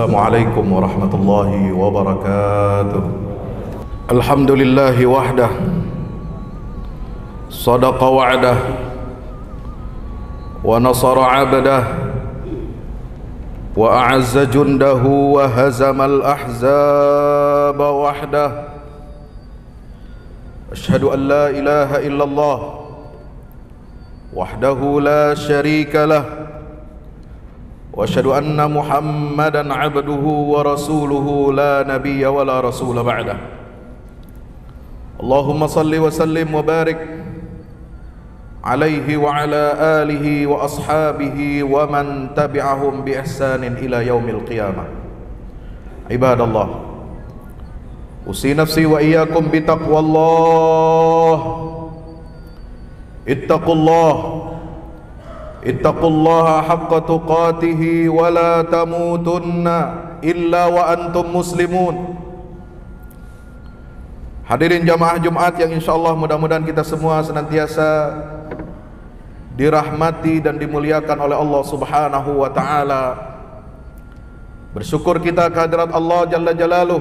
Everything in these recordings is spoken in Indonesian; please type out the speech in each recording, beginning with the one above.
Assalamualaikum warahmatullahi wabarakatuh. Alhamdulillahi wahdah, sadaqa wa'dah, wa nasara abdah, wa a'azza jundahu, wa hazamal ahzaba wahdah. Ashhadu an la ilaha illallah wahdahu la syarika lah, wa asyhadu anna Muhammadan abduhu wa rasuluhu la nabiyya wa la rasula ba'dah. Allahumma salli wa sallim wa barik alaihi wa ala alihi wa ashabihi wa man tabi'ahum bi ihsanin ila yaumil qiyamah. Ibadallah, usi nafsi wa iyyakum bi taqwallah. Ittaqullaha haqqa tuqatih wa la tamutunna illa wa antum muslimun. Hadirin jamaah Jumat yang insyaallah mudah-mudahan kita semua senantiasa dirahmati dan dimuliakan oleh Allah Subhanahu wa taala. Bersyukur kita kehadirat Allah Jalla Jalaluh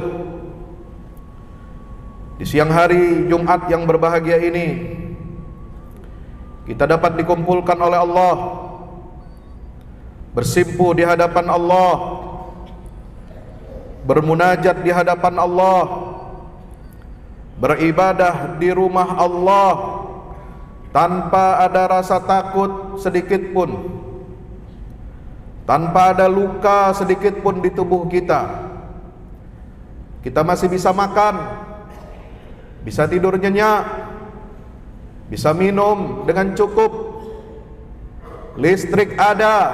di siang hari Jumat yang berbahagia ini. Kita dapat dikumpulkan oleh Allah, bersimpuh di hadapan Allah, bermunajat di hadapan Allah, beribadah di rumah Allah tanpa ada rasa takut sedikit pun, tanpa ada luka sedikit pun di tubuh kita. Kita masih bisa makan, bisa tidur nyenyak, bisa minum dengan cukup, listrik ada,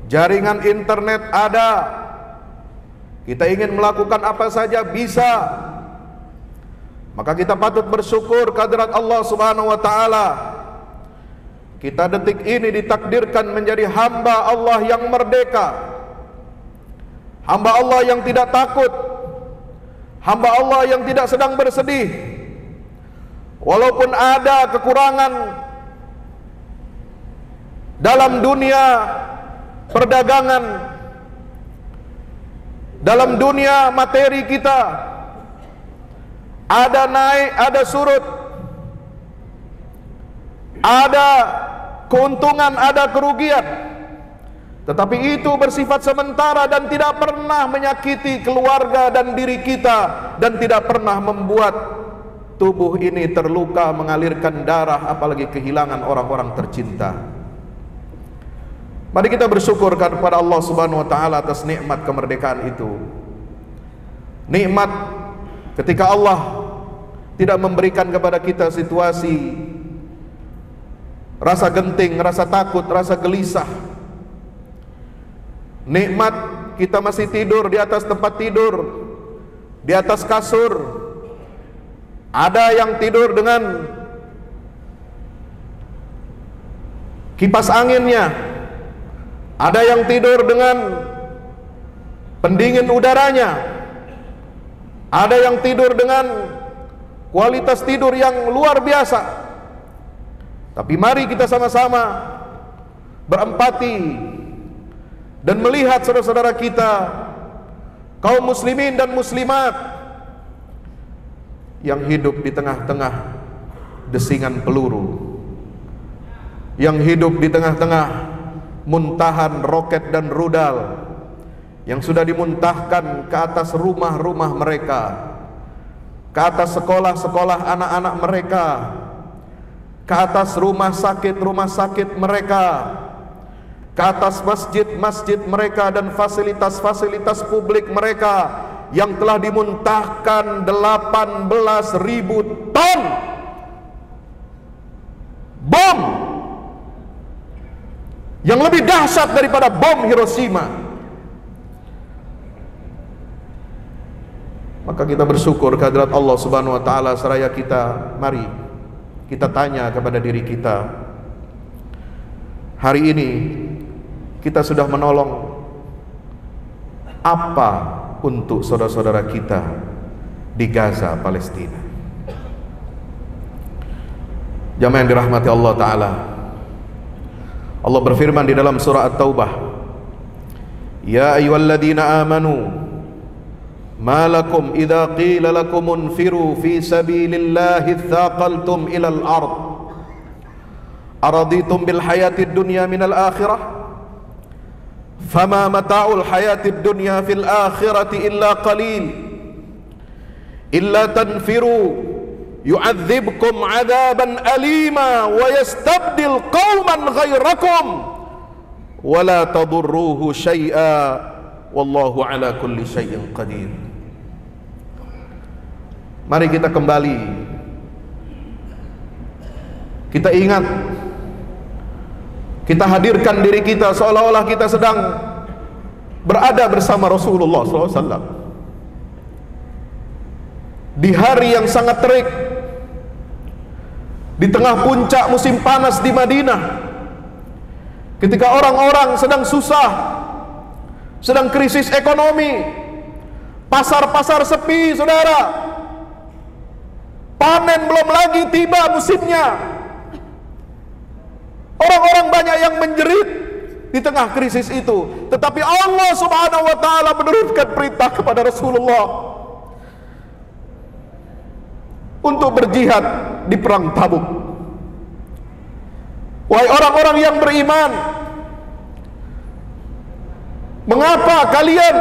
jaringan internet ada. Kita ingin melakukan apa saja bisa. Maka kita patut bersyukur kehadirat Allah Subhanahu wa taala. Kita detik ini ditakdirkan menjadi hamba Allah yang merdeka, hamba Allah yang tidak takut, hamba Allah yang tidak sedang bersedih. Walaupun ada kekurangan dalam dunia perdagangan, dalam dunia materi kita, ada naik, ada surut, ada keuntungan, ada kerugian, tetapi itu bersifat sementara dan tidak pernah menyakiti keluarga dan diri kita, dan tidak pernah membuat tubuh ini terluka, mengalirkan darah, apalagi kehilangan orang-orang tercinta. Mari kita bersyukur kepada Allah Subhanahu wa taala atas nikmat kemerdekaan itu. Nikmat ketika Allah tidak memberikan kepada kita situasi rasa genting, rasa takut, rasa gelisah. Nikmat kita masih tidur di atas tempat tidur, di atas kasur. Ada yang tidur dengan kipas anginnya, ada yang tidur dengan pendingin udaranya, ada yang tidur dengan kualitas tidur yang luar biasa. Tapi mari kita sama-sama berempati dan melihat saudara-saudara kita, kaum muslimin dan muslimat yang hidup di tengah-tengah desingan peluru, yang hidup di tengah-tengah muntahan roket dan rudal yang sudah dimuntahkan ke atas rumah-rumah mereka, ke atas sekolah-sekolah anak-anak mereka, ke atas rumah sakit mereka, ke atas masjid-masjid mereka dan fasilitas-fasilitas publik mereka yang telah dimuntahkan 18.000 ton bom yang lebih dahsyat daripada bom Hiroshima. Maka kita bersyukur kehadirat Allah Subhanahu wa taala. Seraya kita, mari kita tanya kepada diri kita, hari ini kita sudah menolong apa untuk saudara-saudara kita di Gaza, Palestina? Jamaah yang dirahmati Allah taala, Allah berfirman di dalam surah At-Taubah, Ya ayyuhalladzina amanu ma lakum idza qila lakum unfiru fi sabilillahi thaqaltum ilal ard araditum bil hayatid dunya minal akhirah fama mata'ul hayatid dunya fil akhirati illa qalil illa tanfiru yu'adzibkum 'adzaban alima wa yastabdil qauman ghairakum wa la tadurruhu syai'a wallahu ala kulli syai'in qadir. Mari kita kembali, kita ingat, kita hadirkan diri kita seolah-olah kita sedang berada bersama Rasulullah SAW di hari yang sangat terik, di tengah puncak musim panas di Madinah, ketika orang-orang sedang susah, sedang krisis ekonomi, pasar-pasar sepi, saudara, panen belum lagi tiba musimnya, orang-orang banyak yang menjerit di tengah krisis itu. Tetapi Allah Subhanahu wa ta'ala menurunkan perintah kepada Rasulullah untuk berjihad di perang Tabuk. Wahai orang-orang yang beriman, mengapa kalian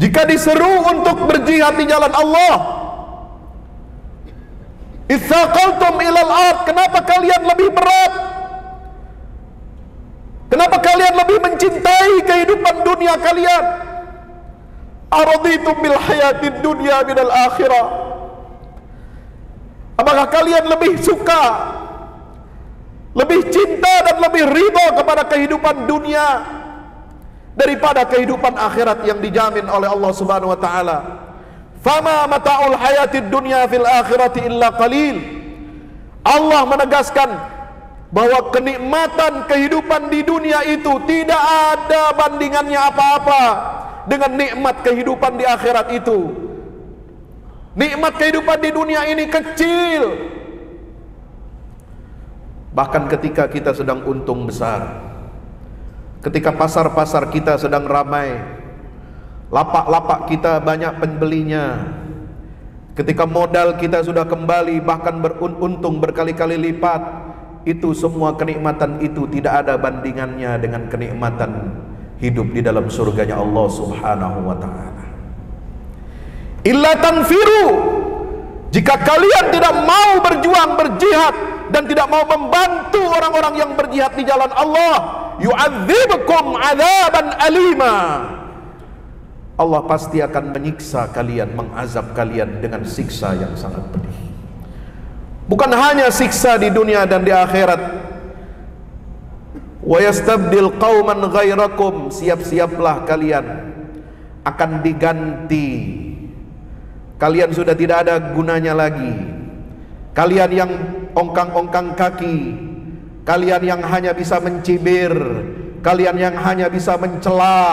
jika diseru untuk berjihad di jalan Allah, itsaqaltum ilal ard, kenapa kalian lebih berat? Kenapa kalian lebih mencintai kehidupan dunia kalian? Araditum bil hayatid dunya minal akhirah, apakah kalian lebih suka, lebih cinta dan lebih ridha kepada kehidupan dunia daripada kehidupan akhirat yang dijamin oleh Allah Subhanahu wa taala? Fama mata'ul hayatid dunya fil akhirati illa qalil. Allah menegaskan bahwa kenikmatan kehidupan di dunia itu tidak ada bandingannya apa-apa dengan nikmat kehidupan di akhirat itu. Nikmat kehidupan di dunia ini kecil. Bahkan ketika kita sedang untung besar, ketika pasar-pasar kita sedang ramai, lapak-lapak kita banyak pembelinya, ketika modal kita sudah kembali bahkan beruntung berkali-kali lipat, itu semua kenikmatan itu tidak ada bandingannya dengan kenikmatan hidup di dalam surganya Allah Subhanahu wa ta'ala. Illa tanfiru, jika kalian tidak mau berjuang, berjihad, dan tidak mau membantu orang-orang yang berjihad di jalan Allah, yu'adzibkum 'adzaban alima, Allah pasti akan menyiksa kalian, mengazab kalian dengan siksa yang sangat pedih. Bukan hanya siksa di dunia dan di akhirat. Wa yastabdil qauman ghairakum, siap-siaplah kalian akan diganti. Kalian sudah tidak ada gunanya lagi. Kalian yang ongkang-ongkang kaki, kalian yang hanya bisa mencibir, kalian yang hanya bisa mencela,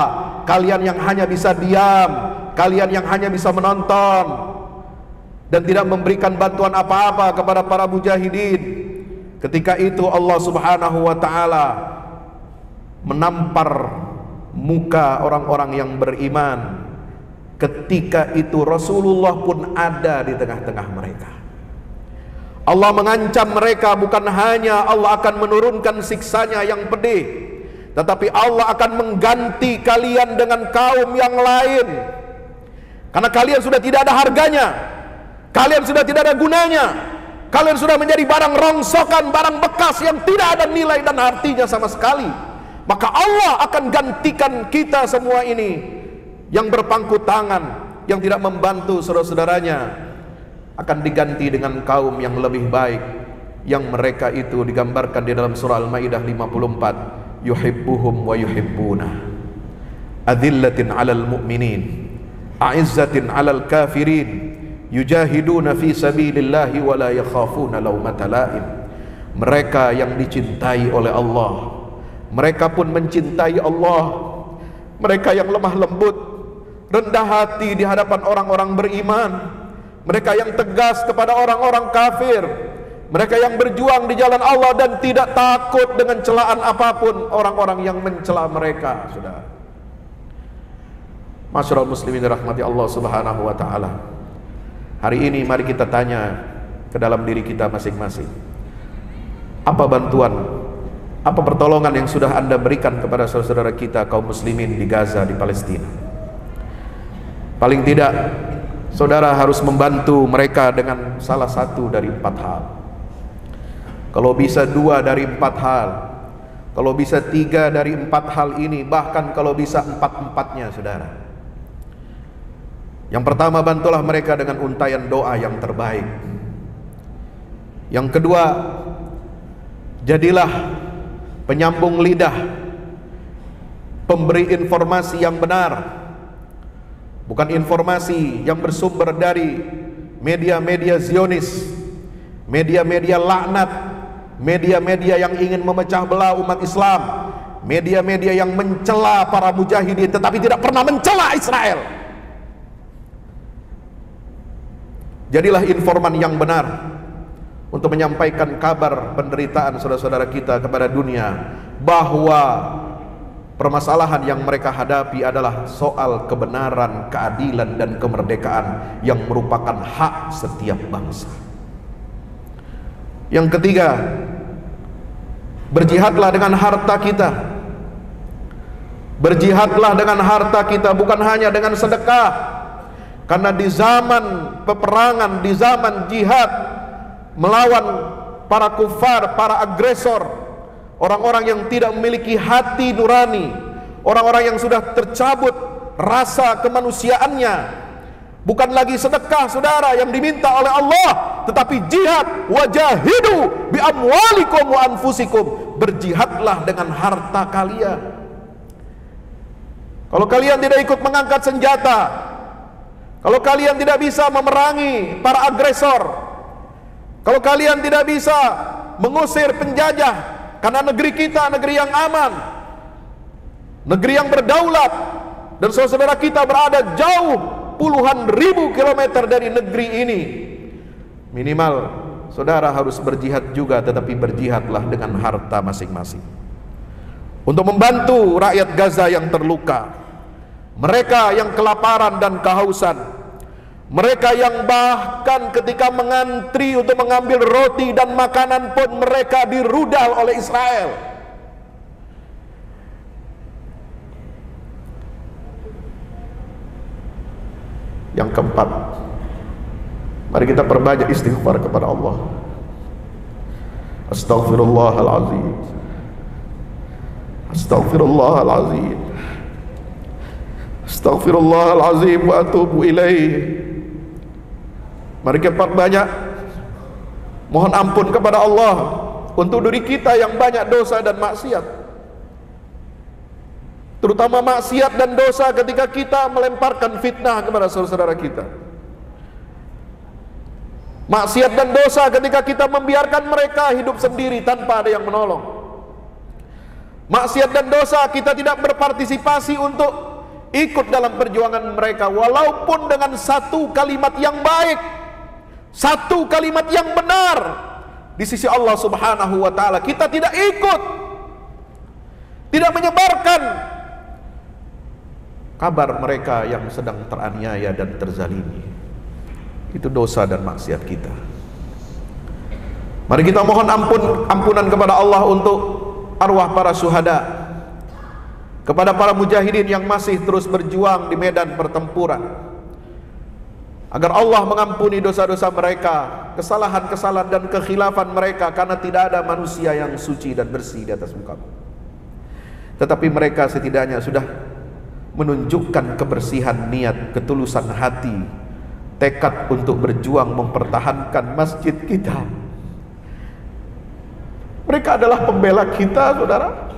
kalian yang hanya bisa diam, kalian yang hanya bisa menonton dan tidak memberikan bantuan apa-apa kepada para mujahidin. Ketika itu Allah Subhanahu wa ta'ala menampar muka orang-orang yang beriman. Ketika itu Rasulullah pun ada di tengah-tengah mereka. Allah mengancam mereka, bukan hanya Allah akan menurunkan siksanya yang pedih, tetapi Allah akan mengganti kalian dengan kaum yang lain. Karena kalian sudah tidak ada harganya, kalian sudah tidak ada gunanya, kalian sudah menjadi barang rongsokan, barang bekas yang tidak ada nilai dan artinya sama sekali. Maka Allah akan gantikan kita semua ini yang berpangku tangan, yang tidak membantu saudara-saudaranya, akan diganti dengan kaum yang lebih baik, yang mereka itu digambarkan di dalam surah Al-Maidah 54, yuhibbuhum wa yuhibbuna, adillatin 'alal mu'minin, a'izzatin 'alal kafirin, yujahiduna fi sabilillahi wa la yakhafuna laumata laim. Mereka yang dicintai oleh Allah, mereka pun mencintai Allah. Mereka yang lemah lembut, rendah hati di hadapan orang-orang beriman, mereka yang tegas kepada orang-orang kafir, mereka yang berjuang di jalan Allah dan tidak takut dengan celaan apapun orang-orang yang mencela mereka. Sudah, Masyarul muslimin rahmati Allah subhanahu wa ta'ala, hari ini mari kita tanya ke dalam diri kita masing-masing, apa bantuan, apa pertolongan yang sudah Anda berikan kepada saudara-saudara kita kaum muslimin di Gaza, di Palestina? Paling tidak saudara harus membantu mereka dengan salah satu dari 4 hal. Kalau bisa 2 dari 4 hal, kalau bisa 3 dari 4 hal ini, bahkan kalau bisa 4-4-nya saudara. Yang pertama, bantulah mereka dengan untayan doa yang terbaik. Yang kedua, jadilah penyambung lidah, pemberi informasi yang benar, bukan informasi yang bersumber dari media-media Zionis, media-media laknat, media-media yang ingin memecah belah umat Islam, media-media yang mencela para mujahidin tetapi tidak pernah mencela Israel. Jadilah informan yang benar untuk menyampaikan kabar penderitaan saudara-saudara kita kepada dunia, bahwa permasalahan yang mereka hadapi adalah soal kebenaran, keadilan, dan kemerdekaan yang merupakan hak setiap bangsa. Yang ketiga, berjihadlah dengan harta kita. Berjihadlah dengan harta kita, bukan hanya dengan sedekah. Karena di zaman peperangan, di zaman jihad melawan para kufar, para agresor, orang-orang yang tidak memiliki hati nurani, orang-orang yang sudah tercabut rasa kemanusiaannya, bukan lagi sedekah saudara yang diminta oleh Allah, tetapi jihad. Wajahidu bi amwalikum wa anfusikum, berjihadlah dengan harta kalian. Kalau kalian tidak ikut mengangkat senjata, kalau kalian tidak bisa memerangi para agresor, kalau kalian tidak bisa mengusir penjajah, karena negeri kita negeri yang aman, negeri yang berdaulat, dan saudara kita berada jauh puluhan ribu kilometer dari negeri ini, minimal saudara harus berjihad juga, tetapi berjihadlah dengan harta masing-masing untuk membantu rakyat Gaza yang terluka, mereka yang kelaparan dan kehausan, mereka yang bahkan ketika mengantri untuk mengambil roti dan makanan pun mereka dirudal oleh Israel. Yang keempat, mari kita perbanyak istighfar kepada Allah. Astaghfirullahalazim, astaghfirullahalazim, astaghfirullahalazim wa atubu ilaih. Mari kita perbanyak mohon ampun kepada Allah untuk diri kita yang banyak dosa dan maksiat, terutama maksiat dan dosa ketika kita melemparkan fitnah kepada saudara-saudara kita, maksiat dan dosa ketika kita membiarkan mereka hidup sendiri tanpa ada yang menolong, maksiat dan dosa kita tidak berpartisipasi untuk ikut dalam perjuangan mereka, walaupun dengan satu kalimat yang baik, satu kalimat yang benar di sisi Allah subhanahu wa ta'ala, kita tidak ikut, tidak menyebarkan kabar mereka yang sedang teraniaya dan terzalimi. Itu dosa dan maksiat kita. Mari kita mohon ampunan kepada Allah untuk arwah para syuhada, kepada para mujahidin yang masih terus berjuang di medan pertempuran, agar Allah mengampuni dosa-dosa mereka, kesalahan-kesalahan dan kekhilafan mereka, karena tidak ada manusia yang suci dan bersih di atas muka bumi. Tetapi mereka setidaknya sudah menunjukkan kebersihan niat, ketulusan hati, tekad untuk berjuang mempertahankan masjid kita. Mereka adalah pembela kita, saudara.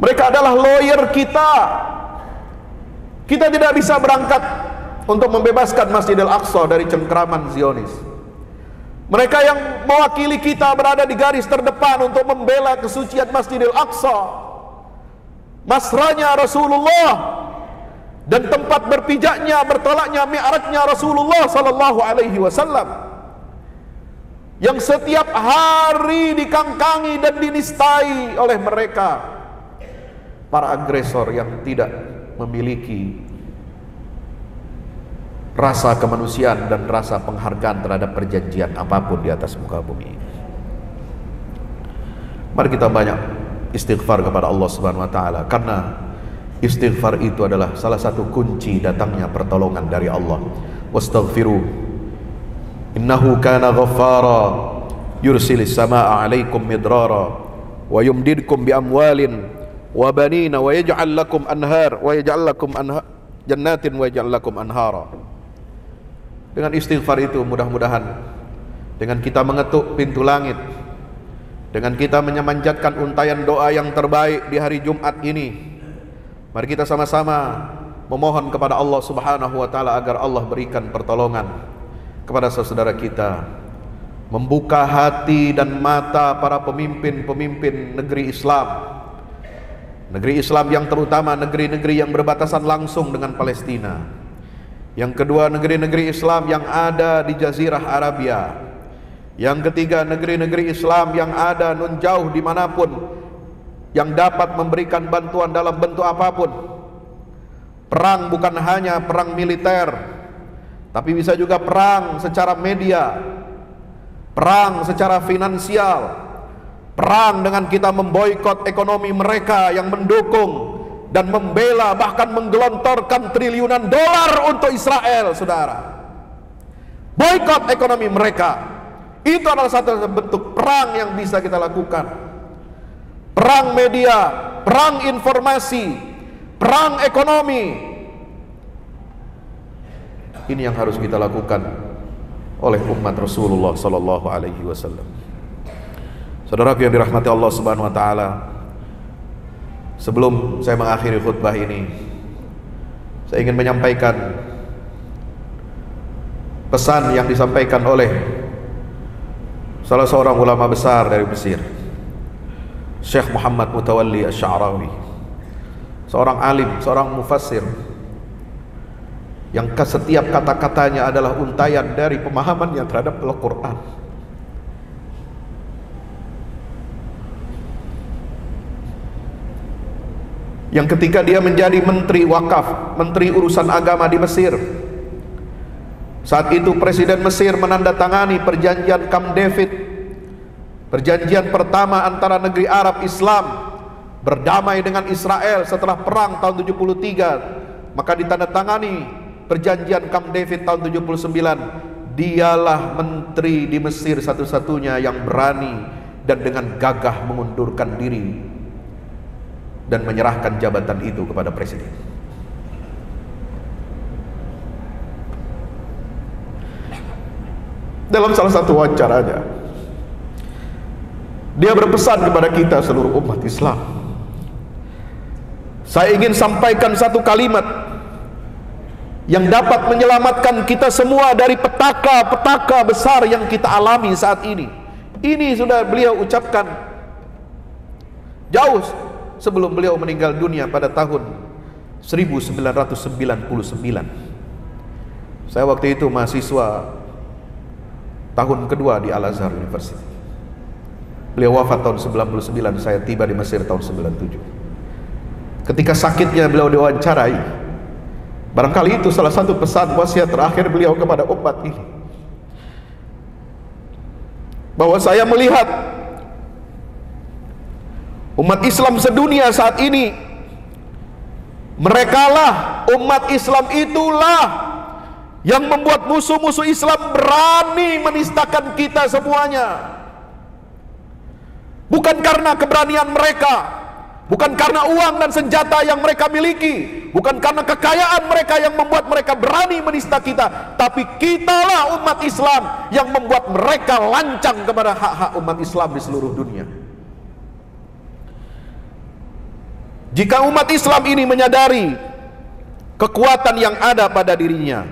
Mereka adalah lawyer kita. Kita tidak bisa berangkat untuk membebaskan Masjidil Aqsa dari cengkraman Zionis. Mereka yang mewakili kita berada di garis terdepan untuk membela kesucian Masjidil Aqsa, masranya Rasulullah dan tempat berpijaknya, bertolaknya mi'rajnya Rasulullah sallallahu alaihi wasallam, yang setiap hari dikangkangi dan dinistai oleh mereka, para agresor yang tidak memiliki rasa kemanusiaan dan rasa penghargaan terhadap perjanjian apapun di atas muka bumi ini. Mari kita banyak istighfar kepada Allah Subhanahu wa taala, karena istighfar itu adalah salah satu kunci datangnya pertolongan dari Allah. Wastaghfiru innahu kana ghaffara yursilis samaa'a 'alaikum midrara wa yumdidkum bi amwalin wa banina wa yaj'al lakum anhar wa yaj'al lakum jannatin wa yaj'al lakum anhara. Dengan istighfar itu mudah-mudahan dengan kita mengetuk pintu langit, dengan kita menyemanjatkan untayan doa yang terbaik di hari Jumat ini, mari kita sama-sama memohon kepada Allah Subhanahu wa taala agar Allah berikan pertolongan kepada saudara kita, membuka hati dan mata para pemimpin-pemimpin negeri Islam. Negeri Islam yang terutama negeri-negeri yang berbatasan langsung dengan Palestina. Yang kedua, negeri-negeri Islam yang ada di Jazirah Arabia. Yang ketiga, negeri-negeri Islam yang ada nun jauh dimanapun, yang dapat memberikan bantuan dalam bentuk apapun. Perang bukan hanya perang militer, tapi bisa juga perang secara media, perang secara finansial, perang dengan kita memboikot ekonomi mereka yang mendukung dan membela, bahkan menggelontorkan triliunan dolar untuk Israel, saudara. Boikot ekonomi mereka, itu adalah satu bentuk perang yang bisa kita lakukan. Perang media, perang informasi, perang ekonomi. Ini yang harus kita lakukan oleh umat Rasulullah sallallahu alaihi wasallam. Saudaraku yang dirahmati Allah Subhanahu wa taala, sebelum saya mengakhiri khutbah ini, saya ingin menyampaikan pesan yang disampaikan oleh salah seorang ulama besar dari Mesir, Syekh Muhammad Mutawalli Asy-Sya'rawi, seorang alim, seorang mufassir yang setiap kata-katanya adalah untayan dari pemahamannya terhadap Al-Quran. Yang ketika dia menjadi menteri wakaf, menteri urusan agama di Mesir, saat itu Presiden Mesir menandatangani perjanjian Camp David, perjanjian pertama antara negeri Arab Islam berdamai dengan Israel setelah perang tahun 73. Maka ditandatangani perjanjian Camp David tahun 79. Dialah menteri di Mesir satu-satunya yang berani dan dengan gagah mengundurkan diri dan menyerahkan jabatan itu kepada presiden. Dalam salah satu wawancaranya, dia berpesan kepada kita seluruh umat Islam, saya ingin sampaikan satu kalimat yang dapat menyelamatkan kita semua dari petaka-petaka besar yang kita alami saat ini. Ini sudah beliau ucapkan jauh sebelum beliau meninggal dunia pada tahun 1999. Saya waktu itu mahasiswa tahun kedua di Al-Azhar University. Beliau wafat tahun 99, saya tiba di Mesir tahun 97. Ketika sakitnya beliau diwawancarai, barangkali itu salah satu pesan wasiat terakhir beliau kepada umat ini, bahwa saya melihat umat Islam sedunia saat ini, merekalah umat Islam itulah yang membuat musuh-musuh Islam berani menistakan kita semuanya. Bukan karena keberanian mereka, bukan karena uang dan senjata yang mereka miliki, bukan karena kekayaan mereka yang membuat mereka berani menista kita, tapi kitalah umat Islam yang membuat mereka lancang kepada hak-hak umat Islam di seluruh dunia. Jika umat Islam ini menyadari kekuatan yang ada pada dirinya,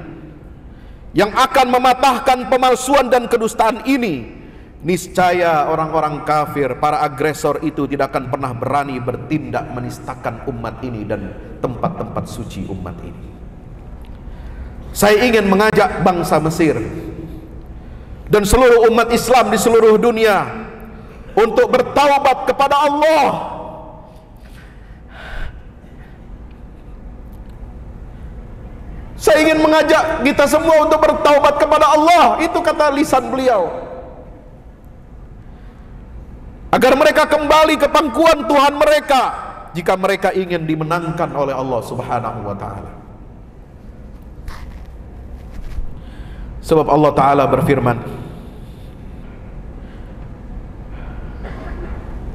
yang akan mematahkan pemalsuan dan kedustaan ini, niscaya orang-orang kafir, para agresor itu tidak akan pernah berani bertindak menistakan umat ini dan tempat-tempat suci umat ini. Saya ingin mengajak bangsa Mesir dan seluruh umat Islam di seluruh dunia untuk bertaubat kepada Allah, Saya ingin mengajak kita semua untuk bertaubat kepada Allah. Itu kata lisan beliau, agar mereka kembali ke pangkuan Tuhan mereka jika mereka ingin dimenangkan oleh Allah Subhanahu wa ta'ala. Sebab Allah Ta'ala berfirman,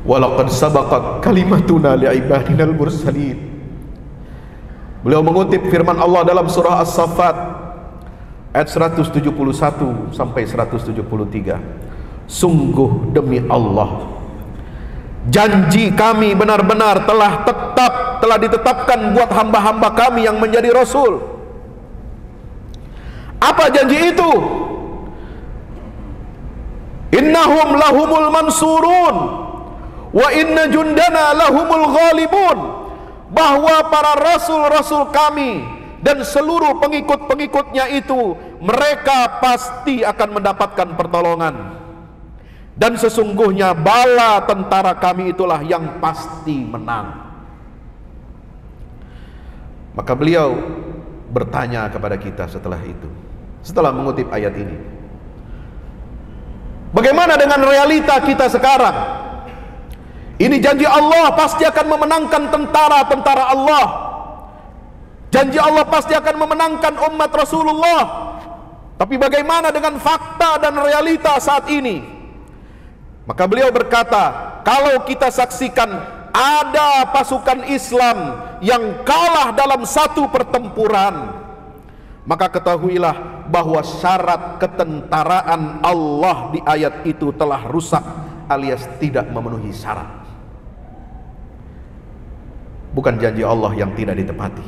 walaqad sabaqat kalimatuna li'ibadinal mursalin. Beliau mengutip firman Allah dalam surah As-Saffat ayat 171 sampai 173. Sungguh demi Allah, janji kami benar-benar telah ditetapkan buat hamba-hamba kami yang menjadi rasul. Apa janji itu? Innahum lahumul mansurun wa inna jundana lahumul ghalibun. Bahwa para rasul-rasul kami dan seluruh pengikut-pengikutnya itu, mereka pasti akan mendapatkan pertolongan. Dan sesungguhnya bala tentara kami itulah yang pasti menang. Maka beliau bertanya kepada kita setelah itu, setelah mengutip ayat ini, bagaimana dengan realita kita sekarang? Ini janji Allah pasti akan memenangkan tentara-tentara Allah. Janji Allah pasti akan memenangkan umat Rasulullah. Tapi bagaimana dengan fakta dan realita saat ini? Maka beliau berkata, kalau kita saksikan ada pasukan Islam yang kalah dalam satu pertempuran, maka ketahuilah bahwa syarat ketentaraan Allah di ayat itu telah rusak alias tidak memenuhi syarat. Bukan janji Allah yang tidak ditepati,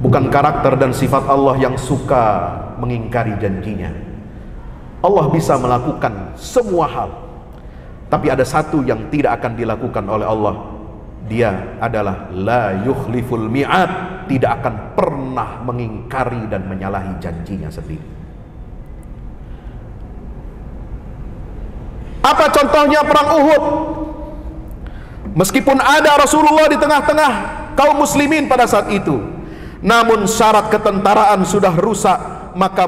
bukan karakter dan sifat Allah yang suka mengingkari janjinya. Allah bisa melakukan semua hal, tapi ada satu yang tidak akan dilakukan oleh Allah. Dia adalah la yukhliful mi'ad, tidak akan pernah mengingkari dan menyalahi janjinya sendiri. Apa contohnya perang Uhud? Meskipun ada Rasulullah di tengah-tengah kaum muslimin pada saat itu, namun syarat ketentaraan sudah rusak, maka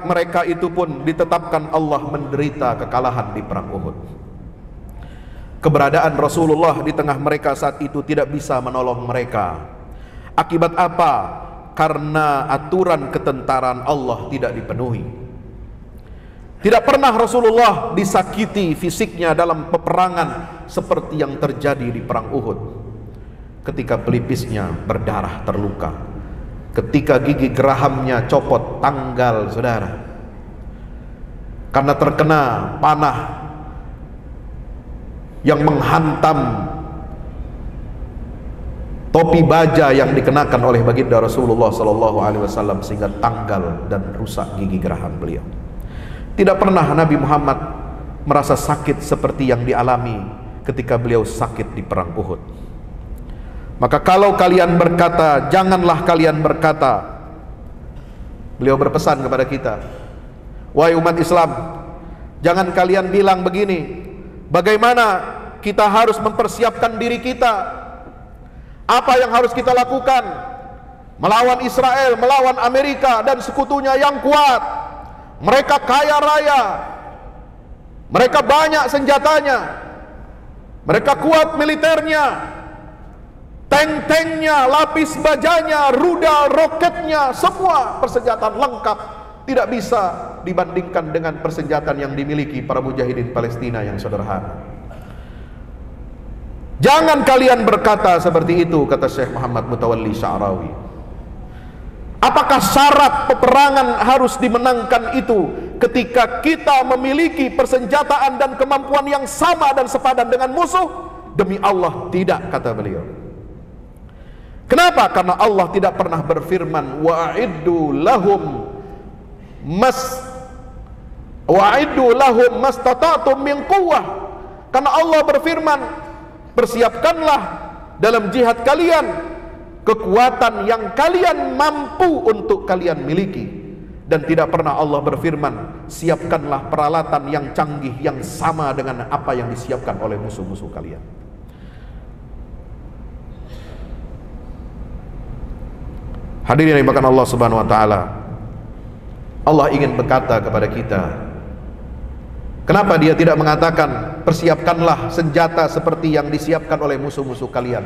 mereka itu pun ditetapkan Allah menderita kekalahan di perang Uhud. Keberadaan Rasulullah di tengah mereka saat itu tidak bisa menolong mereka. Akibat apa? Karena aturan ketentaraan Allah tidak dipenuhi. Tidak pernah Rasulullah disakiti fisiknya dalam peperangan seperti yang terjadi di perang Uhud, ketika pelipisnya berdarah terluka, ketika gigi gerahamnya copot tanggal, saudara, karena terkena panah yang menghantam topi baja yang dikenakan oleh baginda Rasulullah SAW, sehingga tanggal dan rusak gigi geraham beliau. Tidak pernah Nabi Muhammad merasa sakit seperti yang dialami ketika beliau sakit di perang Uhud. Maka kalau kalian berkata, janganlah kalian berkata, beliau berpesan kepada kita, wahai umat Islam, jangan kalian bilang begini, bagaimana kita harus mempersiapkan diri kita, apa yang harus kita lakukan melawan Israel, melawan Amerika dan sekutunya yang kuat. Mereka kaya raya, mereka banyak senjatanya, mereka kuat militernya, tank-tanknya, lapis bajanya, rudal, roketnya, semua persenjataan lengkap, tidak bisa dibandingkan dengan persenjataan yang dimiliki para mujahidin Palestina yang sederhana. Jangan kalian berkata seperti itu, kata Syekh Muhammad Mutawalli Sya'rawi. Apakah syarat peperangan harus dimenangkan itu ketika kita memiliki persenjataan dan kemampuan yang sama dan sepadan dengan musuh? Demi Allah tidak, kata beliau. Kenapa? Karena Allah tidak pernah berfirman wa'iddu lahum mastata'tum min quwwah. Karena Allah berfirman, persiapkanlah dalam jihad kalian kekuatan yang kalian mampu untuk kalian miliki. Dan tidak pernah Allah berfirman, siapkanlah peralatan yang canggih yang sama dengan apa yang disiapkan oleh musuh-musuh kalian. Hadirin yang dimuliakan Allah Subhanahu wa taala, Allah ingin berkata kepada kita, kenapa Dia tidak mengatakan persiapkanlah senjata seperti yang disiapkan oleh musuh-musuh kalian,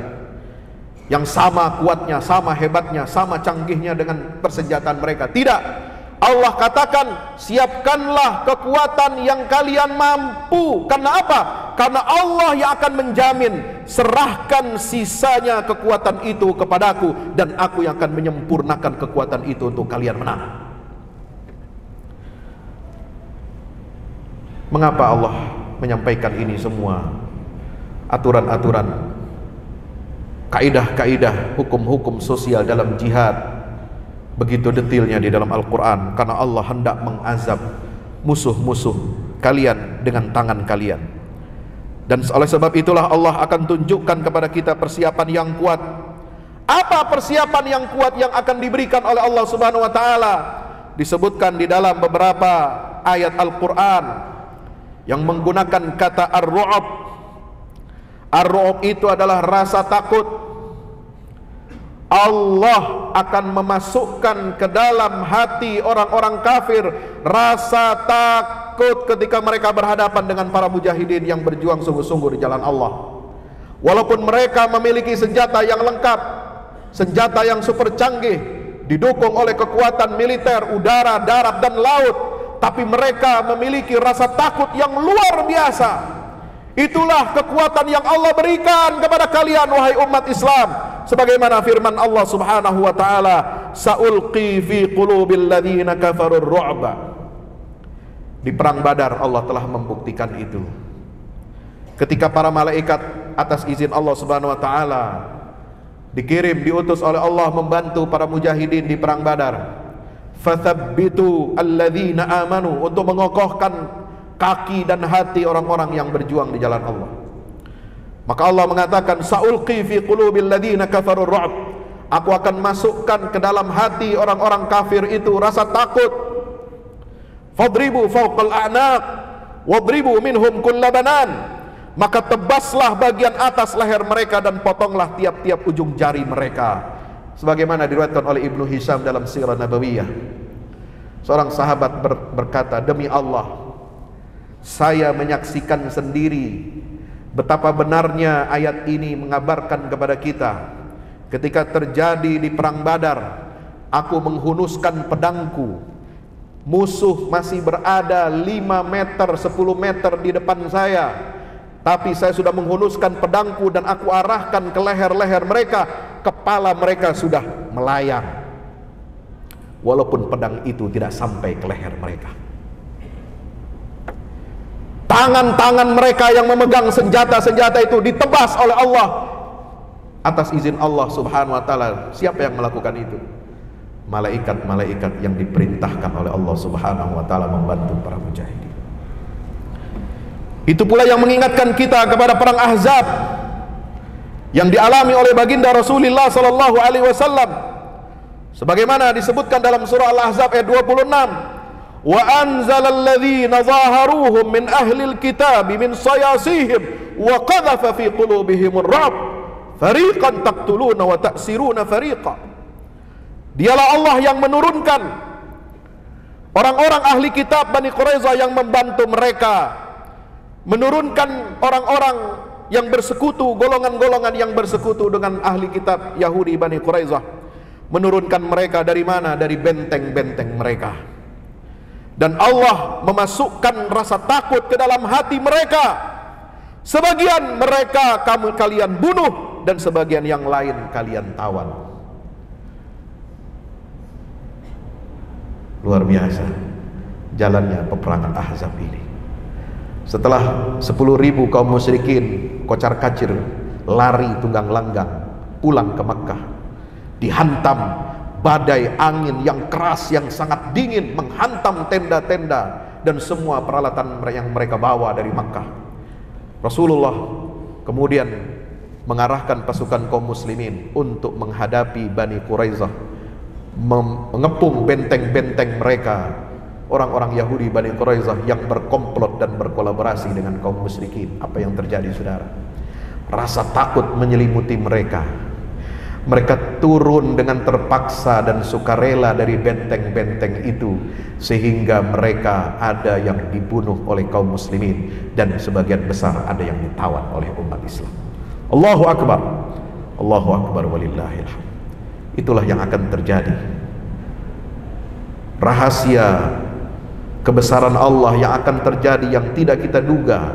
yang sama kuatnya, sama hebatnya, sama canggihnya dengan persenjataan mereka? Tidak. Allah katakan siapkanlah kekuatan yang kalian mampu. Karena apa? Karena Allah yang akan menjamin, serahkan sisanya kekuatan itu kepadaku, dan aku yang akan menyempurnakan kekuatan itu untuk kalian menang. Mengapa Allah menyampaikan ini semua? Aturan-aturan, kaidah-kaidah, hukum-hukum sosial dalam jihad begitu detailnya di dalam Al-Quran, karena Allah hendak mengazab musuh-musuh kalian dengan tangan kalian. Dan oleh sebab itulah Allah akan tunjukkan kepada kita persiapan yang kuat. Apa persiapan yang kuat yang akan diberikan oleh Allah Subhanahu wa taala? Disebutkan di dalam beberapa ayat Al-Quran yang menggunakan kata ar-ru'ab. Ar-ru'ab itu adalah rasa takut. Allah akan memasukkan ke dalam hati orang-orang kafir rasa takut ketika mereka berhadapan dengan para mujahidin yang berjuang sungguh-sungguh di jalan Allah. Walaupun mereka memiliki senjata yang lengkap, senjata yang super canggih, didukung oleh kekuatan militer, udara, darat, dan laut, tapi mereka memiliki rasa takut yang luar biasa. Itulah kekuatan yang Allah berikan kepada kalian, wahai umat Islam. Sebagaimana firman Allah Subhanahu wa taala, "Sa'ulqi fi qulubil ladzina kafarur ru'ba." Di perang Badar Allah telah membuktikan itu. Ketika para malaikat atas izin Allah Subhanahu wa taala dikirim, diutus oleh Allah membantu para mujahidin di perang Badar. Fathabbitu alladzina amanu, untuk mengokohkan kaki dan hati orang-orang yang berjuang di jalan Allah. Maka Allah mengatakan, sa'ulqi fi qulubil ladzina kafarur ru'b, aku akan masukkan ke dalam hati orang-orang kafir itu rasa takut. Fadribu fawqal a'naq wadribu minhum kullabanan, maka tebaslah bagian atas leher mereka dan potonglah tiap-tiap ujung jari mereka. Sebagaimana diriwayatkan oleh Ibnu Hisham dalam Sirah Nabawiyah, seorang sahabat berkata, demi Allah, saya menyaksikan sendiri betapa benarnya ayat ini mengabarkan kepada kita. Ketika terjadi di perang Badar, aku menghunuskan pedangku, musuh masih berada 5 meter, 10 meter di depan saya, tapi saya sudah menghunuskan pedangku dan aku arahkan ke leher-leher mereka. Kepala mereka sudah melayang, walaupun pedang itu tidak sampai ke leher mereka. Tangan-tangan mereka yang memegang senjata-senjata itu ditebas oleh Allah atas izin Allah Subhanahu wa taala. Siapa yang melakukan itu? Malaikat-malaikat yang diperintahkan oleh Allah Subhanahu wa taala membantu para mujahidin. Itu pula yang mengingatkan kita kepada perang Ahzab yang dialami oleh baginda Rasulullah sallallahu alaihi wasallam, sebagaimana disebutkan dalam surah Al-Ahzab ayat 26, wa anzalal ladzina zaharuhum min ahlil kitab min sayasihim wa qadhafa fi qulubihimur ra'b fariqan taqtuluna wa ta'siruna fariqa. Dialah Allah yang menurunkan orang-orang ahli kitab Bani Quraisyah yang membantu mereka, menurunkan orang-orang yang bersekutu, golongan-golongan yang bersekutu dengan ahli kitab Yahudi Bani Quraisyah, menurunkan mereka dari mana? Dari benteng-benteng mereka. Dan Allah memasukkan rasa takut ke dalam hati mereka. Sebagian mereka kalian bunuh, dan sebagian yang lain kalian tawan. Luar biasa jalannya peperangan Ahzab ini. Setelah 10.000 kaum musyrikin kocar-kacir lari tunggang langgang pulang ke Makkah, dihantam badai angin yang keras yang sangat dingin, menghantam tenda-tenda dan semua peralatan yang mereka bawa dari Makkah. Rasulullah kemudian mengarahkan pasukan kaum muslimin untuk menghadapi Bani Quraisyah, mengepung benteng-benteng mereka. Orang-orang Yahudi Bani Quraisyah yang berkomplot dan berkolaborasi dengan kaum musyrikin. Apa yang terjadi, saudara? Rasa takut menyelimuti mereka. Mereka turun dengan terpaksa dan sukarela dari benteng-benteng itu, sehingga mereka ada yang dibunuh oleh kaum muslimin dan sebagian besar ada yang ditawan oleh umat Islam. Allahu Akbar, Allahu Akbar walillahil hamd. Itulah yang akan terjadi. Rahasia kebesaran Allah yang akan terjadi yang tidak kita duga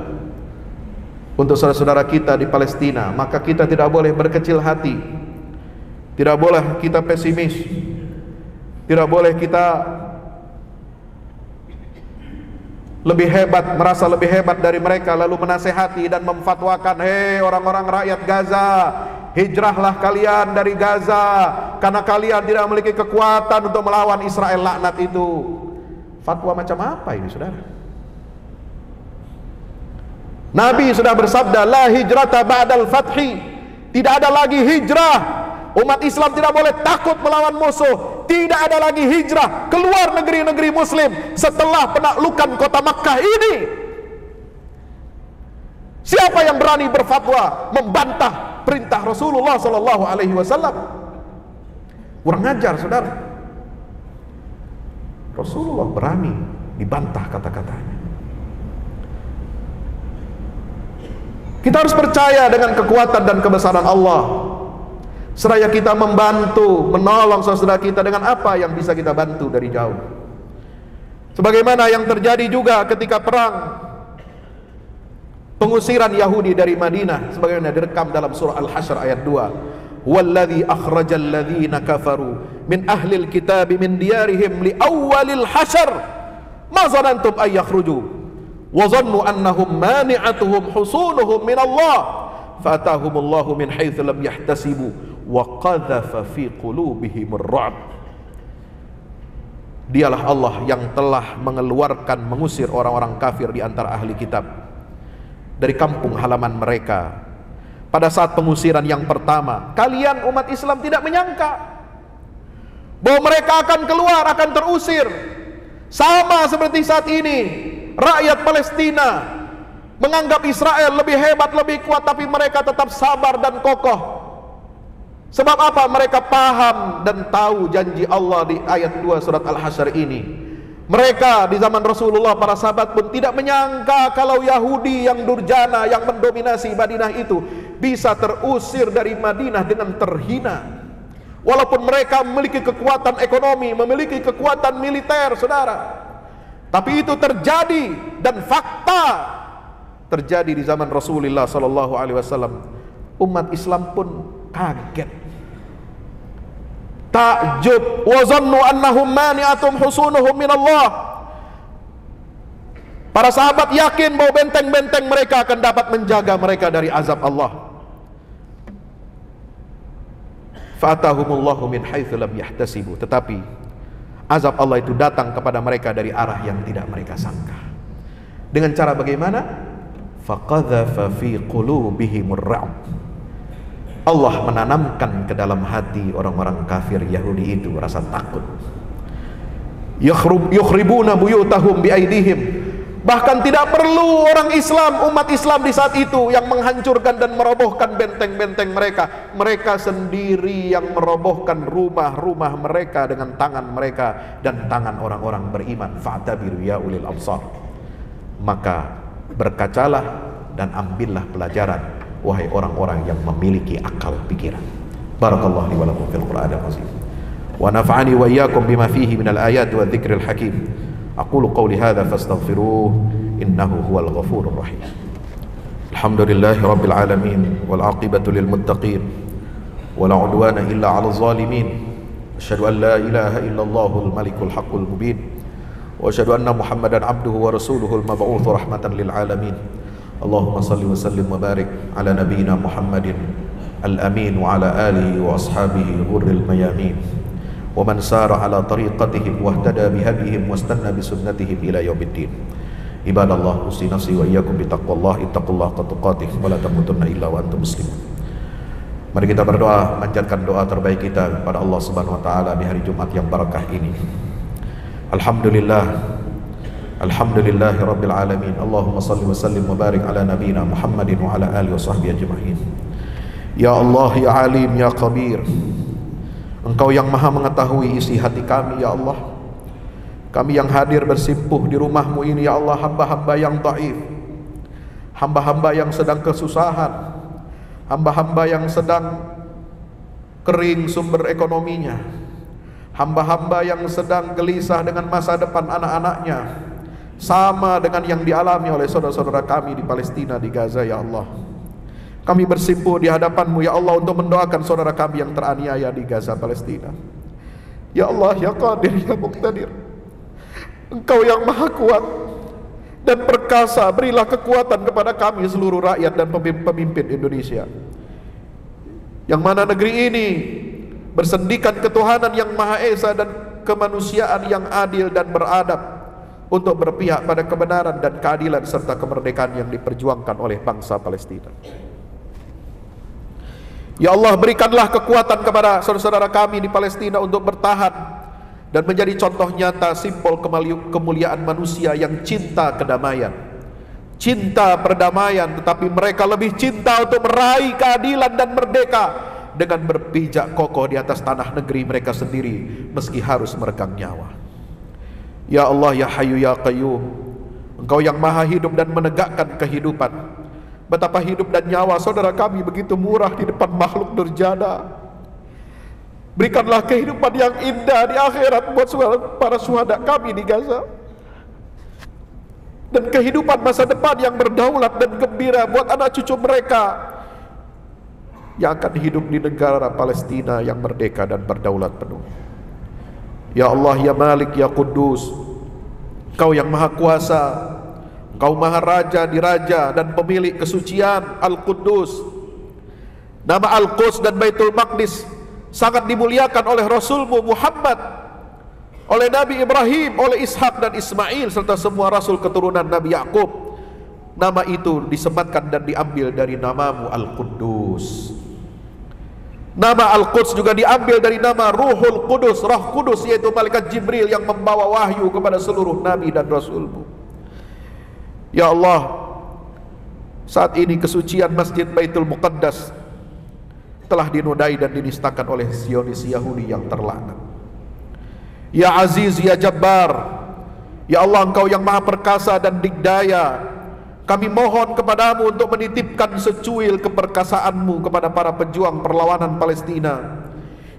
untuk saudara-saudara kita di Palestina. Maka kita tidak boleh berkecil hati, tidak boleh kita pesimis, tidak boleh kita lebih hebat, merasa lebih hebat dari mereka lalu menasehati dan memfatwakan, hei orang-orang rakyat Gaza, hijrahlah kalian dari Gaza karena kalian tidak memiliki kekuatan untuk melawan Israel laknat itu. Fatwa macam apa ini, saudara? Nabi sudah bersabda, la hijrata ba'dal fathi, tidak ada lagi hijrah. Umat Islam tidak boleh takut melawan musuh. Tidak ada lagi hijrah keluar negeri-negeri muslim setelah penaklukan kota Makkah ini. Siapa yang berani berfatwa membantah perintah Rasulullah sallallahu alaihi wasallam? Kurang ajar, saudara. Rasulullah berani dibantah kata-katanya. Kita harus percaya dengan kekuatan dan kebesaran Allah. Seraya kita membantu, menolong saudara kita dengan apa yang bisa kita bantu dari jauh. Sebagaimana yang terjadi juga ketika perang pengusiran Yahudi dari Madinah, sebagaimana direkam dalam surah Al-Hasyr ayat 2. Walladzi akhrajal ladzina kafaru min ahlil kitabi min diyarihim li awwalil hasyr ma zanantum ay yakhruju wa zannu annahum mani'atuhum husunuhum min Allah fatahumullahu min haitsu lam yahtasibu wa qadhafa fi qulubihimur ru'b. Dialah Allah yang telah mengusir orang-orang kafir di antara ahli kitab dari kampung halaman mereka. Pada saat pengusiran yang pertama, kalian umat Islam tidak menyangka bahwa mereka akan keluar, akan terusir. Sama seperti saat ini rakyat Palestina menganggap Israel lebih hebat, lebih kuat, tapi mereka tetap sabar dan kokoh. Sebab apa? Mereka paham dan tahu janji Allah di ayat 2 surat Al-Hasyr ini. Mereka di zaman Rasulullah, para sahabat pun tidak menyangka kalau Yahudi yang durjana, yang mendominasi Madinah itu bisa terusir dari Madinah dengan terhina. Walaupun mereka memiliki kekuatan ekonomi, memiliki kekuatan militer, saudara. Tapi itu terjadi dan fakta terjadi di zaman Rasulullah sallallahu alaihi wasallam. Umat Islam pun kaget, takjub, wa zannu annahum mani'atum husunuhum min Allah. Para sahabat yakin bahwa benteng-benteng mereka akan dapat menjaga mereka dari azab Allah. Fatahumullahu min haitsu lam yahtasibu, tetapi azab Allah itu datang kepada mereka dari arah yang tidak mereka sangka. Dengan cara bagaimana? Faqadhafa fi qulubihimur ru'b. Allah menanamkan ke dalam hati orang-orang kafir Yahudi itu rasa takut. Yukhribuna buyutahum biaidihim. Bahkan tidak perlu orang Islam, umat Islam di saat itu yang menghancurkan dan merobohkan benteng-benteng mereka. Mereka sendiri yang merobohkan rumah-rumah mereka dengan tangan mereka dan tangan orang-orang beriman. Fa'tabiru ya ulil absar. Maka berkacalah dan ambillah pelajaran, wahai orang-orang yang memiliki akal pikiran. Barakallahu li wa lakum fil Qur'anil azim. Wa nafa'ani wa iyyakum bima fihi minal ayati wa dzikril hakim. Aqulu qawli hadza fastaghfiruh innahu huwal ghafurur rahim. Alhamdulillahi rabbil alamin wal 'aqibatu lil muttaqin wa la 'udwana illa 'alal zalimin. Asyhadu an la ilaha illallahul malikul haqqul mubin wa asyhadu anna Muhammadan 'abduhu wa rasuluhul mab'uts rahmatan lil alamin. Allahumma salli wa sallim wa barik ala nabiyyina Muhammadin al-amin wa ala alihi wa ashabihi ghurril mayamin wa man sara ala tariqatihim wa ihtada bihadihim wa istanna bi sunnatihim ila yaumiddin. Ibadallah, usi nafsi wa iyyakum bi taqwallah, ittaqullaha tuqatih wa la tamutunna illa wa antum muslimun. Mari kita berdoa, panjatkan doa terbaik kita kepada Allah Subhanahu wa taala di hari Jumat yang barakah ini. Alhamdulillah, alhamdulillahi rabbil alamin. Allahumma salli wa sallim wa barik ala nabiyyina Muhammadin wa ala alihi wa sahbihi ajma'in. Ya Allah, ya Alim, ya Khabir, Engkau yang maha mengetahui isi hati kami, ya Allah. Kami yang hadir bersimpuh di rumah-Mu ini, ya Allah, hamba-hamba yang dhaif, hamba-hamba yang sedang kesusahan, hamba-hamba yang sedang kering sumber ekonominya, hamba-hamba yang sedang gelisah dengan masa depan anak-anaknya, sama dengan yang dialami oleh saudara-saudara kami di Palestina, di Gaza, ya Allah. Kami bersimpuh di hadapan-Mu, ya Allah, untuk mendoakan saudara kami yang teraniaya di Gaza, Palestina. Ya Allah, ya Qadir, ya Muqtadir, Engkau yang maha kuat dan perkasa, berilah kekuatan kepada kami seluruh rakyat dan pemimpin Indonesia, yang mana negeri ini bersendikan ketuhanan yang Maha Esa dan kemanusiaan yang adil dan beradab untuk berpihak pada kebenaran dan keadilan serta kemerdekaan yang diperjuangkan oleh bangsa Palestina. Ya Allah, berikanlah kekuatan kepada saudara-saudara kami di Palestina untuk bertahan dan menjadi contoh nyata simbol kemuliaan manusia yang cinta kedamaian, cinta perdamaian, tetapi mereka lebih cinta untuk meraih keadilan dan merdeka dengan berpijak kokoh di atas tanah negeri mereka sendiri meski harus meregang nyawa. Ya Allah, ya Hayyu, ya Qayyum, Engkau yang maha hidup dan menegakkan kehidupan. Betapa hidup dan nyawa saudara kami begitu murah di depan makhluk durjana. Berikanlah kehidupan yang indah di akhirat buat para syuhada kami di Gaza, dan kehidupan masa depan yang berdaulat dan gembira buat anak cucu mereka yang akan hidup di negara Palestina yang merdeka dan berdaulat penuh. Ya Allah, ya Malik, ya Kudus, Engkau yang maha kuasa, Engkau maha raja di raja dan pemilik kesucian, Al-Quddus. Nama Al-Quds dan Baitul Maqdis sangat dimuliakan oleh Rasul-Mu Muhammad, oleh Nabi Ibrahim, oleh Ishak dan Ismail, serta semua Rasul keturunan Nabi Yakub. Nama itu disematkan dan diambil dari namamu Al-Quddus. Nama Al-Quds juga diambil dari nama Ruhul Qudus, Roh Kudus, yaitu malaikat Jibril yang membawa wahyu kepada seluruh Nabi dan Rasul-Mu. Ya Allah, saat ini kesucian Masjid Baitul Muqaddas telah dinodai dan dinistakan oleh Zionis Yahudi yang terlaknat. Ya Aziz, ya Jabbar, ya Allah, Engkau yang maha perkasa dan digdaya, kami mohon kepadamu untuk menitipkan secuil keperkasaan-Mu kepada para pejuang perlawanan Palestina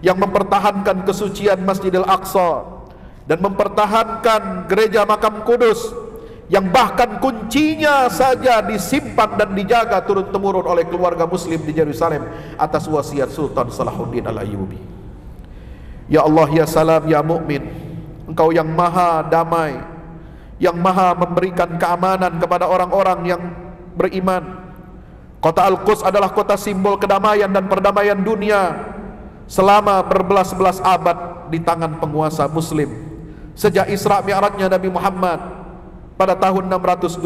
yang mempertahankan kesucian Masjidil Aqsa dan mempertahankan gereja Makam Kudus, yang bahkan kuncinya saja disimpan dan dijaga turun-temurun oleh keluarga muslim di Yerusalem atas wasiat Sultan Salahuddin Al-Ayyubi. Ya Allah, ya Salam, ya Mukmin, Engkau yang maha damai, yang maha memberikan keamanan kepada orang-orang yang beriman. Kota Al-Quds adalah kota simbol kedamaian dan perdamaian dunia selama berbelas-belas abad di tangan penguasa muslim. Sejak Isra Mi'rajnya Nabi Muhammad pada tahun 621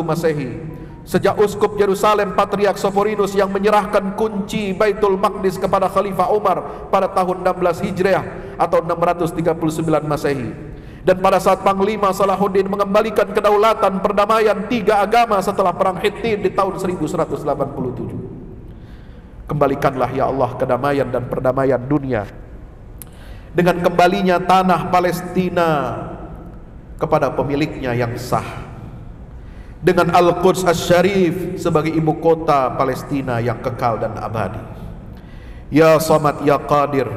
Masehi, sejak uskup Yerusalem Patriark Soforinus yang menyerahkan kunci Baitul Maqdis kepada Khalifah Umar pada tahun 16 Hijriah atau 639 Masehi, dan pada saat Panglima Salahuddin mengembalikan kedaulatan perdamaian tiga agama setelah perang Hittin di tahun 1187. Kembalikanlah ya Allah kedamaian dan perdamaian dunia dengan kembalinya tanah Palestina kepada pemiliknya yang sah, dengan Al-Quds Asy-Syarif sebagai ibu kota Palestina yang kekal dan abadi. Ya Samad, ya Qadir,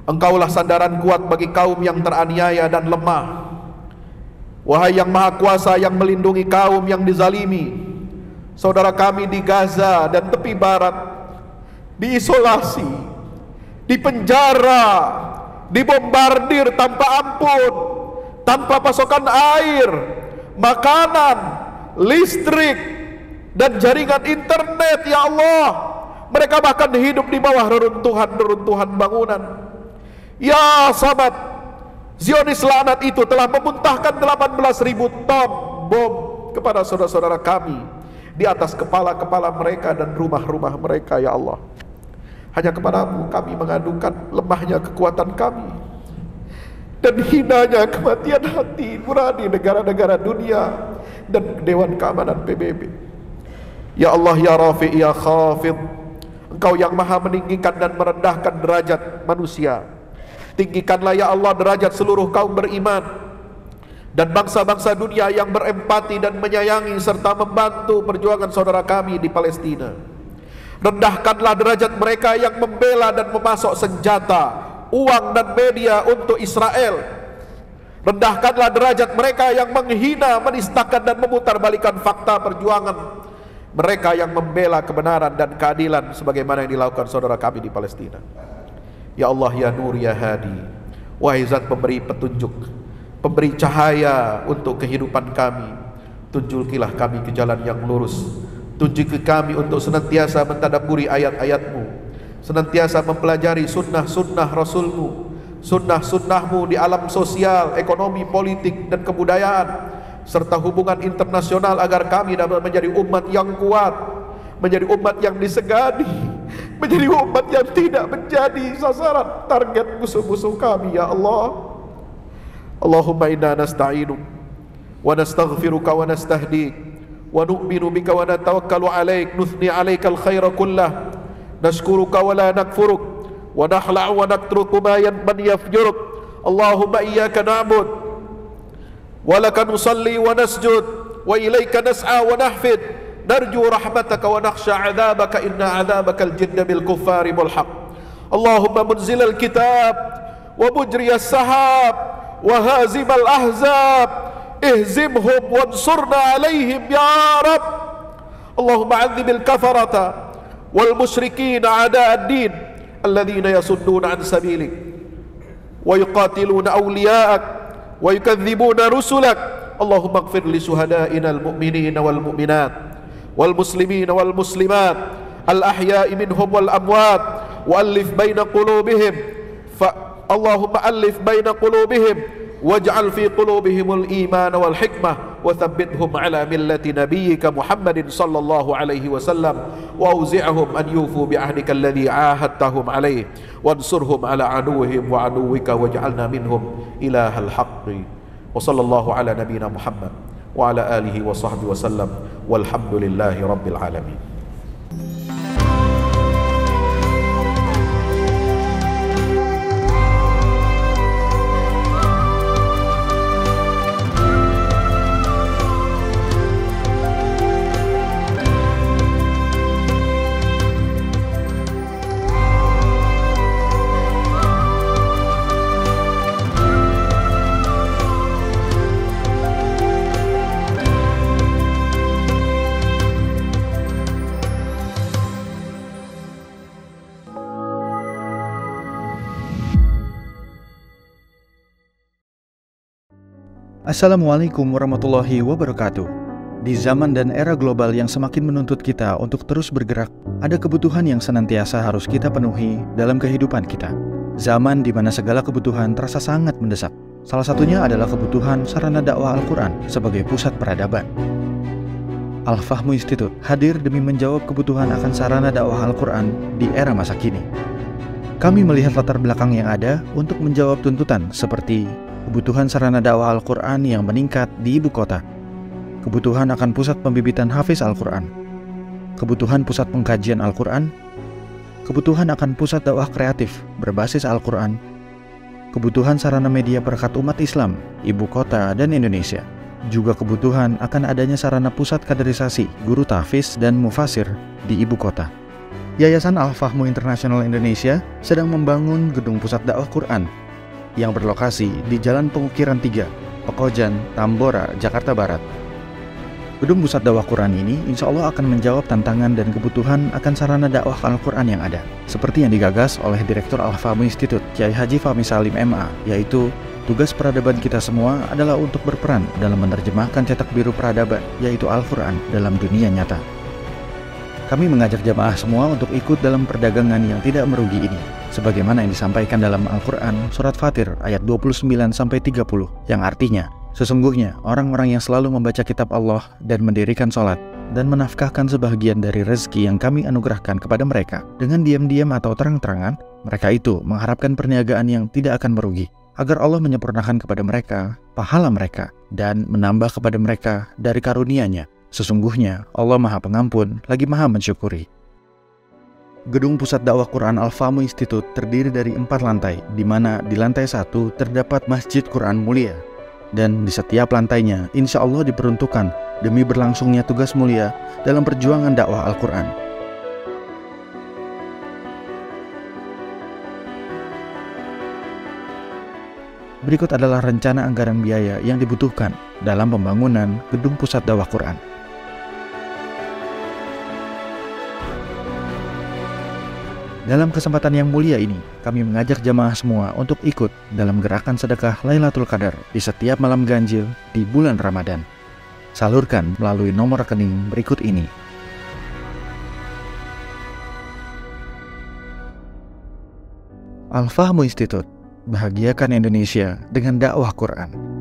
Engkaulah sandaran kuat bagi kaum yang teraniaya dan lemah. Wahai yang maha kuasa yang melindungi kaum yang dizalimi, saudara kami di Gaza dan tepi barat diisolasi, dipenjara, dibombardir tanpa ampun, tanpa pasokan air, makanan, listrik, dan jaringan internet. Ya Allah, mereka bahkan hidup di bawah reruntuhan bangunan. Ya Samad, Zionis laknat itu telah memuntahkan 18.000 ton bom kepada saudara-saudara kami di atas kepala-kepala mereka dan rumah-rumah mereka. Ya Allah, hanya kepadamu kami mengadukan lemahnya kekuatan kami dan hinanya kematian hati nurani negara-negara dunia dan Dewan Keamanan PBB. Ya Allah, ya Rafi', ya Khafid, Engkau yang maha meninggikan dan merendahkan derajat manusia. Tinggikanlah ya Allah derajat seluruh kaum beriman dan bangsa-bangsa dunia yang berempati dan menyayangi serta membantu perjuangan saudara kami di Palestina. Rendahkanlah derajat mereka yang membela dan memasok senjata, uang dan media untuk Israel. Rendahkanlah derajat mereka yang menghina, menistakan dan memutarbalikkan fakta perjuangan mereka yang membela kebenaran dan keadilan sebagaimana yang dilakukan saudara kami di Palestina. Ya Allah, ya Nur, ya Hadi, wahai Zat pemberi petunjuk, pemberi cahaya untuk kehidupan kami, tunjukilah kami ke jalan yang lurus. Tunjuki kami untuk senantiasa mentadabburi ayat-ayat-Mu, senantiasa mempelajari sunnah-sunnah Rasul-Mu, sunnah-sunnah-Mu di alam sosial, ekonomi, politik, dan kebudayaan, serta hubungan internasional agar kami dapat menjadi umat yang kuat, menjadi umat yang disegani, menjadi umat yang tidak menjadi sasaran target musuh-musuh kami, ya Allah. Allahumma inna nasta'inu wa nastaghfiruka wa nastahdik wa nu'minu bika wa natawakkalu alaik, nuthni alaika al-khaira kullah, nashkuruka wa la nakfuruk, wa nahla'u wa natruku man yafjuruk. Allahumma iyyaka na'bud wa laka nusalli wa nasjud wa ilayka nas'a wa nahfid, narju rahmataka wa nakhsha 'adzabaka, inna 'adzabaka al-jidda bil kuffari mulhaq. Allahumma munzil al-kitab wa mujri as-sahab wa hazim al-ahzab, ihzimhum wansurna alaihim ya Rabb. Allahumma 'adzib al-kafarata wal musyrikin a'da' ad-din alladhina yasudduna 'an sabilik wa yuqatiluna awliya'ak wa yukadzibuna rusulak. Allahumma ighfir li syuhada'ina al-mu'minina wal mu'minat wal muslimina wal muslimat al ahya'i minhum wal amwat wa alif baina qulubihim Allahumma alif baina qulubihim waj'al fi qulubihimul iman wal hikmah wa thabbithhum ala millati nabiyyika Muhammadin sallallahu alaihi wasallam wa auzi'hum an yufu bi ahdika alladhi ahadtahum alaihi wansurhum ala aduwwihim wa aduwwika waj'alna minhum ilahal haqqi. Wa sallallahu ala nabiyyina Muhammad wa ala alihi wa sahbihi wasallam walhamdulillahi rabbil alamin. Assalamualaikum warahmatullahi wabarakatuh. Di zaman dan era global yang semakin menuntut kita untuk terus bergerak, ada kebutuhan yang senantiasa harus kita penuhi dalam kehidupan kita. Zaman di mana segala kebutuhan terasa sangat mendesak. Salah satunya adalah kebutuhan sarana dakwah Al-Quran sebagai pusat peradaban. Al-Fahmu Institute hadir demi menjawab kebutuhan akan sarana dakwah Al-Quran di era masa kini. Kami melihat latar belakang yang ada untuk menjawab tuntutan seperti kebutuhan sarana dakwah Al-Quran yang meningkat di ibu kota, kebutuhan akan pusat pembibitan hafiz Al-Quran, kebutuhan pusat pengkajian Al-Quran, kebutuhan akan pusat dakwah kreatif berbasis Al-Quran, kebutuhan sarana media perekat umat Islam, ibu kota dan Indonesia, juga kebutuhan akan adanya sarana pusat kaderisasi guru tahfiz dan mufasir di ibu kota. Yayasan Al-Fahmu International Indonesia sedang membangun gedung pusat dakwah Quran yang berlokasi di Jalan Pengukiran 3, Pekojan, Tambora, Jakarta Barat. Gedung pusat dakwah Quran ini insya Allah akan menjawab tantangan dan kebutuhan akan sarana dakwah Al-Quran yang ada, seperti yang digagas oleh Direktur Al-Fahmu Institute, Kiai Haji Fahmi Salim MA, yaitu tugas peradaban kita semua adalah untuk berperan dalam menerjemahkan cetak biru peradaban, yaitu Al-Quran, dalam dunia nyata. Kami mengajak jamaah semua untuk ikut dalam perdagangan yang tidak merugi ini, sebagaimana yang disampaikan dalam Al-Quran Surat Fatir ayat 29-30, yang artinya, sesungguhnya orang-orang yang selalu membaca kitab Allah dan mendirikan sholat dan menafkahkan sebahagian dari rezeki yang kami anugerahkan kepada mereka dengan diam-diam atau terang-terangan, mereka itu mengharapkan perniagaan yang tidak akan merugi, agar Allah menyempurnakan kepada mereka pahala mereka dan menambah kepada mereka dari karunia-Nya. Sesungguhnya Allah Maha Pengampun lagi Maha Mensyukuri. Gedung Pusat Dakwah Quran Al-Fahmu Institute terdiri dari 4 lantai, di mana di lantai 1 terdapat Masjid Quran Mulia. Dan di setiap lantainya, insya Allah diperuntukkan demi berlangsungnya tugas mulia dalam perjuangan dakwah Al-Quran. Berikut adalah rencana anggaran biaya yang dibutuhkan dalam pembangunan Gedung Pusat Dakwah Quran. Dalam kesempatan yang mulia ini, kami mengajak jamaah semua untuk ikut dalam gerakan sedekah Lailatul Qadar di setiap malam ganjil di bulan Ramadan. Salurkan melalui nomor rekening berikut ini. Al-Fahmu Institute, bahagiakan Indonesia dengan dakwah Quran.